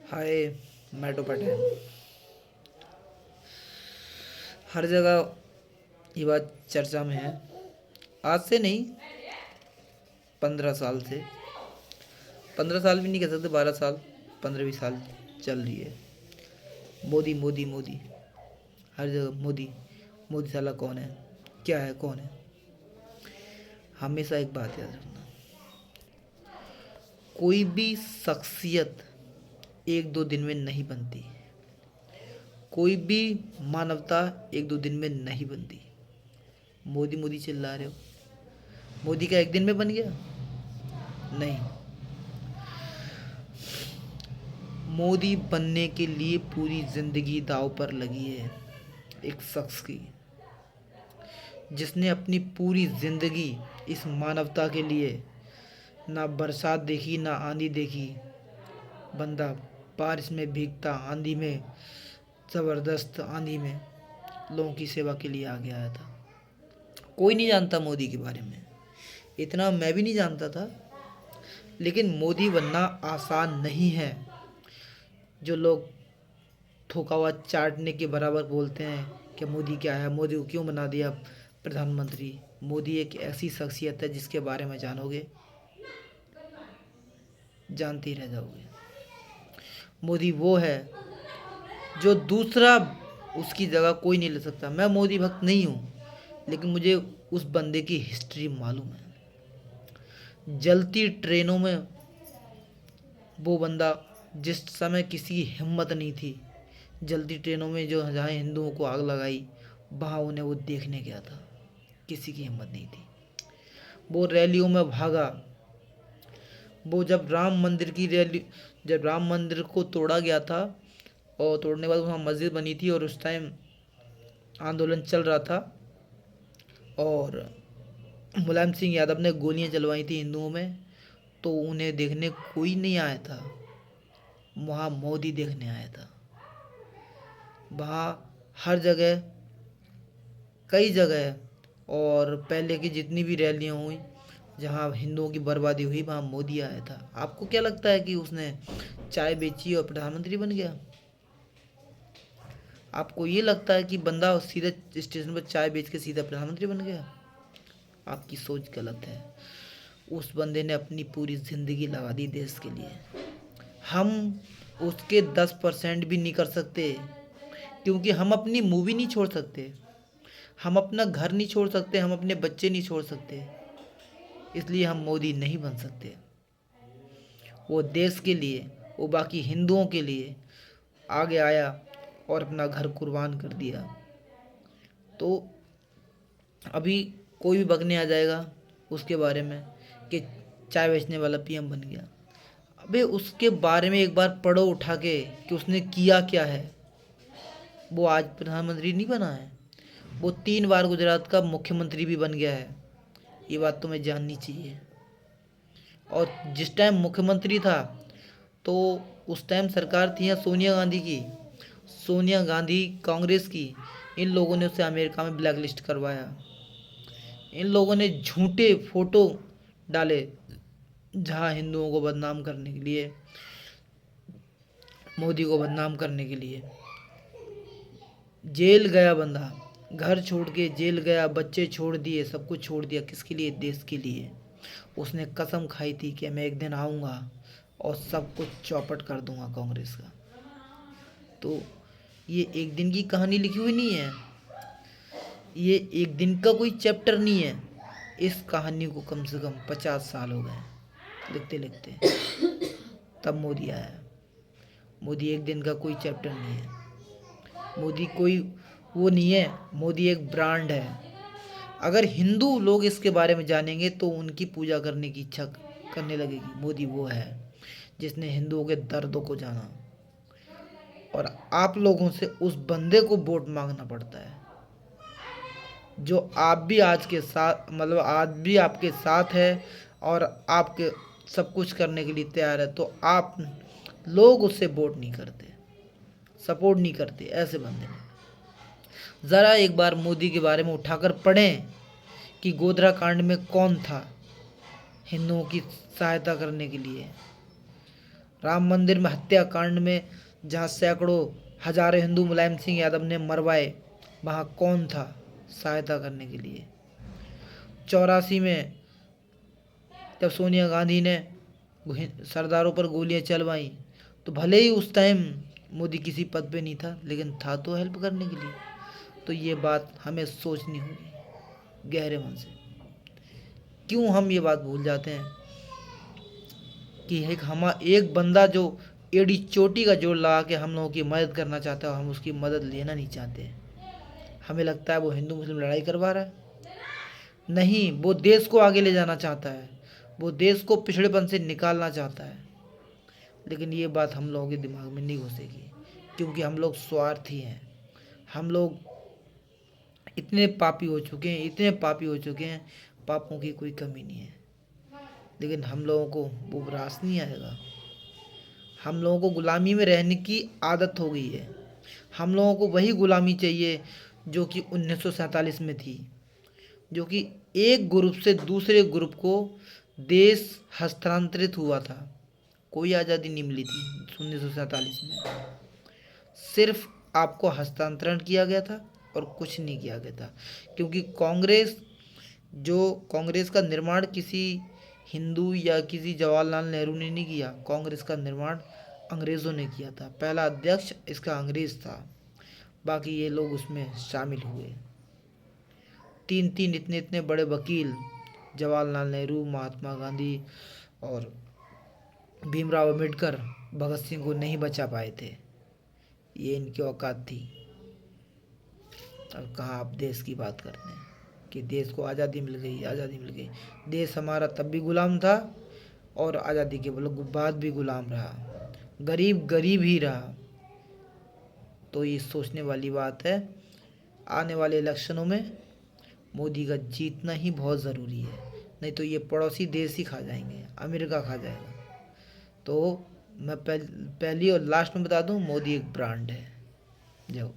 हाय। मैटो पटेल। हर जगह ये बात चर्चा में है। आज से नहीं, 15 साल से। 15 साल भी नहीं कह सकते, 12 साल, 15-20 साल चल रही है। मोदी मोदी मोदी, हर जगह मोदी। मोदी साला कौन है, क्या है, कौन है। हमेशा एक बात याद रखना, कोई भी शख्सियत एक दो दिन में नहीं बनती। कोई भी मानवता एक दो दिन में नहीं बनती। मोदी मोदी चिल्ला रहे हो, मोदी का एक दिन में बन गया? नहीं। मोदी बनने के लिए पूरी जिंदगी दांव पर लगी है एक शख्स की, जिसने अपनी पूरी जिंदगी इस मानवता के लिए ना बरसात देखी ना आंधी देखी। बंदा बारिश में भीगता, आंधी में, ज़बरदस्त आंधी में लोगों की सेवा के लिए आगे आया था। कोई नहीं जानता मोदी के बारे में, इतना मैं भी नहीं जानता था। लेकिन मोदी बनना आसान नहीं है। जो लोग थोका हुआ चाटने के बराबर बोलते हैं कि मोदी क्या है, मोदी को क्यों बना दिया प्रधानमंत्री। मोदी एक ऐसी शख्सियत है जिसके बारे में जानोगे, जानते ही रह जाओगे। मोदी वो है जो दूसरा, उसकी जगह कोई नहीं ले सकता। मैं मोदी भक्त नहीं हूँ, लेकिन मुझे उस बंदे की हिस्ट्री मालूम है। जलती ट्रेनों में वो बंदा, जिस समय किसी की हिम्मत नहीं थी, जलती ट्रेनों में जो जहाँ हिंदुओं को आग लगाई, वहाँ उन्हें वो देखने गया था। किसी की हिम्मत नहीं थी। वो रैलियों में भागा। वो जब राम मंदिर की रैली, जब राम मंदिर को तोड़ा गया था और तोड़ने के बाद वहाँ मस्जिद बनी थी और उस टाइम आंदोलन चल रहा था और मुलायम सिंह यादव ने गोलियां चलवाई थी हिंदुओं में, तो उन्हें देखने कोई नहीं आया था। वहाँ मोदी देखने आया था। वहाँ हर जगह, कई जगह, और पहले की जितनी भी रैलियाँ हुई जहाँ हिंदुओं की बर्बादी हुई, वहाँ मोदी आया था। आपको क्या लगता है कि उसने चाय बेची और प्रधानमंत्री बन गया? आपको ये लगता है कि बंदा सीधे स्टेशन पर चाय बेच के सीधा प्रधानमंत्री बन गया? आपकी सोच गलत है। उस बंदे ने अपनी पूरी ज़िंदगी लगा दी देश के लिए। हम उसके 10% भी नहीं कर सकते, क्योंकि हम अपनी मूवी नहीं छोड़ सकते, हम अपना घर नहीं छोड़ सकते, हम अपने बच्चे नहीं छोड़ सकते। इसलिए हम मोदी नहीं बन सकते। वो देश के लिए, वो बाकी हिंदुओं के लिए आगे आया और अपना घर कुर्बान कर दिया। तो अभी कोई भी बकने आ जाएगा उसके बारे में कि चाय बेचने वाला पीएम बन गया। अबे उसके बारे में एक बार पढ़ो उठा के कि उसने किया क्या है। वो आज प्रधानमंत्री नहीं बना है, वो 3 बार गुजरात का मुख्यमंत्री भी बन गया है। ये बात तुम्हें जाननी चाहिए। और जिस टाइम मुख्यमंत्री था तो उस टाइम सरकार थी यहाँ सोनिया गांधी की। सोनिया गांधी कांग्रेस की। इन लोगों ने उसे अमेरिका में ब्लैक लिस्ट करवाया। इन लोगों ने झूठे फोटो डाले जहाँ हिंदुओं को बदनाम करने के लिए, मोदी को बदनाम करने के लिए। जेल गया बंदा, घर छोड़ के जेल गया, बच्चे छोड़ दिए, सब कुछ छोड़ दिया। किसके लिए? देश के लिए। उसने कसम खाई थी कि मैं एक दिन आऊँगा और सब कुछ चौपट कर दूंगा कांग्रेस का। तो ये एक दिन की कहानी लिखी हुई नहीं है, ये एक दिन का कोई चैप्टर नहीं है। इस कहानी को कम से कम 50 साल हो गए लिखते लिखते, तब मोदी आया। मोदी एक दिन का कोई चैप्टर नहीं है। मोदी कोई वो नहीं है, मोदी एक ब्रांड है। अगर हिंदू लोग इसके बारे में जानेंगे तो उनकी पूजा करने की इच्छा करने लगेगी। मोदी वो है जिसने हिंदुओं के दर्दों को जाना। और आप लोगों से उस बंदे को वोट मांगना पड़ता है जो आप भी आज के साथ, मतलब आज भी आपके साथ है और आपके सब कुछ करने के लिए तैयार है। तो आप लोग उससे वोट नहीं करते, सपोर्ट नहीं करते ऐसे बंदे ने। ज़रा एक बार मोदी के बारे में उठाकर पढ़ें कि गोधरा कांड में कौन था हिंदुओं की सहायता करने के लिए। राम मंदिर में हत्याकांड में जहाँ सैकड़ों हजारों हिंदू मुलायम सिंह यादव ने मरवाए, वहाँ कौन था सहायता करने के लिए? 84 में जब सोनिया गांधी ने सरदारों पर गोलियां चलवाई, तो भले ही उस टाइम मोदी किसी पद पे नहीं था, लेकिन था तो हेल्प करने के लिए। तो ये बात हमें सोचनी होगी गहरे मन से। क्यों हम ये बात भूल जाते हैं कि एक बंदा जो एड़ी चोटी का जोर लगा के हम लोगों की मदद करना चाहता है, और हम उसकी मदद लेना नहीं चाहते। हमें लगता है वो हिंदू मुस्लिम लड़ाई करवा रहा है। नहीं, वो देश को आगे ले जाना चाहता है, वो देश को पिछड़ेपन से निकालना चाहता है। लेकिन ये बात हम लोगों के दिमाग में नहीं घुसेगी, क्योंकि हम लोग स्वार्थी हैं। हम लोग इतने पापी हो चुके हैं, इतने पापी हो चुके हैं, पापों की कोई कमी नहीं है। लेकिन हम लोगों को वो रास नहीं आएगा। हम लोगों को गुलामी में रहने की आदत हो गई है। हम लोगों को वही गुलामी चाहिए जो कि 1947 में थी, जो कि एक ग्रुप से दूसरे ग्रुप को देश हस्तांतरित हुआ था। कोई आज़ादी नहीं मिली थी 1947 में, सिर्फ आपको हस्तांतरण किया गया था और कुछ नहीं किया गया था। क्योंकि कांग्रेस का निर्माण किसी हिंदू या किसी जवाहरलाल नेहरू ने नहीं किया। कांग्रेस का निर्माण अंग्रेज़ों ने किया था। पहला अध्यक्ष इसका अंग्रेज़ था, बाकी ये लोग उसमें शामिल हुए। तीन तीन इतने इतने बड़े वकील, जवाहरलाल नेहरू, महात्मा गांधी और भीमराव अम्बेडकर, भगत सिंह को नहीं बचा पाए थे। ये इनकी औकात थी। अब कहाँ आप देश की बात करते हैं कि देश को आज़ादी मिल गई, आज़ादी मिल गई। देश हमारा तब भी गुलाम था और आज़ादी के बाद भी गुलाम रहा, गरीब गरीब ही रहा। तो ये सोचने वाली बात है। आने वाले इलेक्शनों में मोदी का जीतना ही बहुत ज़रूरी है, नहीं तो ये पड़ोसी देश ही खा जाएंगे, अमेरिका खा जाएगा। तो मैं पहली और लास्ट में बता दूं, मोदी एक ब्रांड है। जय हो।